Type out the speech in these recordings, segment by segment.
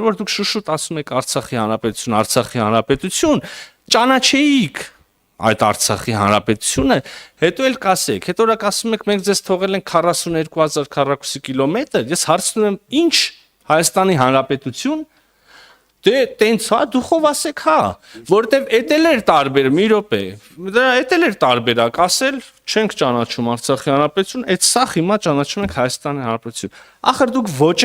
որ դուք շուշուտ ասում եք Արցախի հանրապետություն, ճանաչեիք այդ Արցախի հանրապետությունը, հետո էլ կասեք, հետո რა ասում եք մենք ձեզ թողել ենք 42000 քառակուսի կիլոմետր, ես հարցնում եմ, ինչ Հայաստանի հանրապետություն, դե տենց հա դուխով ասեք հա, որտեվ էտել էր տարբեր, մի րոպե, դա էտել էր տարբերակ, ասել չենք ճանաչում Արցախի հանրապետություն, այդ սա հիմա ճանաչում ենք Հայաստանի հանրապետություն։ Ախր դուք ոչ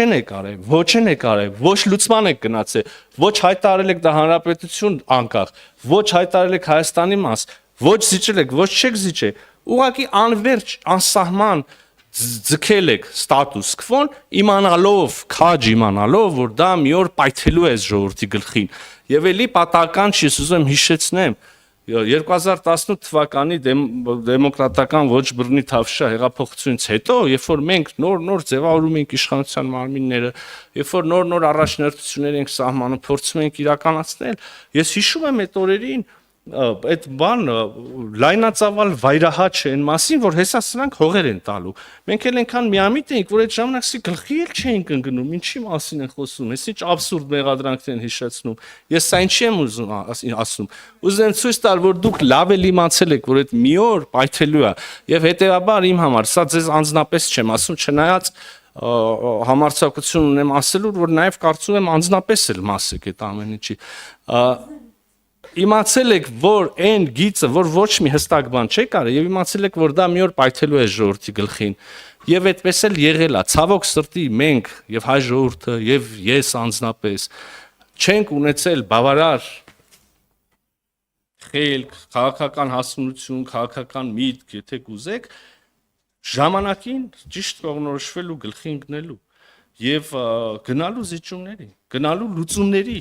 ոչ լուծման եք գնացել, ոչ հայտարարել եք դա հանրապետություն անկախ, ոչ հայտարարել եք Հայաստանի մաս, ոչ զիջել եք, ոչ չեք զիջել, ուղղակի անverջ, անսահման ձգել եք ստատուս քվոն, քաջ իմանալով, որ դա մի օր պայթելու է ժողովրդի գլխին։ Եվ էլի պատահական չի, ուզում եմ հիշեցնեմ, 2018 թվականի դեմոկրատական ոչ բռնի թավշյա հեղափոխությունից հետո, երբ որ մենք նոր ձևավորում ենք իշխանության մարմինները, երբ որ նոր առաջնորդություններ ենք սահմանում, փորձում ենք իրականացնել, ես հիշում եմ այդ օրերին այդ բանը լայնածավալ վայրահաչ են մասին, որ հեսա սրանք հողեր են տալու։ Մենք էլ այնքան միամիտ էինք, որ այդ ժամանակ սի գլխի էլ չէինք ընկնում, ինչի մասին են խոսում, ես ինչ աբսուրդ մեղադրանքներ են հիշեցնում։ Ես սա ինչի եմ ուզում ասում։ Ուզում եմ ցույց տալ, որ դուք լավ էլ իմացել եք, որ այդ մի օր պայթելու է, եւ հետեւաբար իմ համար սա ձեզ անձնապես չեմ ասում, չնայած համարձակություն ունեմ ասելու, որ նաեւ կարծում եմ անձնապես էլ մաս եք այդ ամեն ինչի։ Իմացել եք, որ այն գիծը, որ ոչ մի հստակ բան չի կարել, եւ իմացել եք, որ դա մի օր պայթելու է ժողովրդի գլխին։ Եվ այդպես էլ եղել է։ Ցավոք սրտի մենք եւ հայ ժողովուրդը եւ ես անձնապես չենք ունեցել բավարար խելք, քաղաքական հասունություն, քաղաքական միտք, եթե կուզեք, ժամանակին ճիշտ կողնորոշվելու գլխի ընկնելու եւ գնալու զիջումների, գնալու լուծումների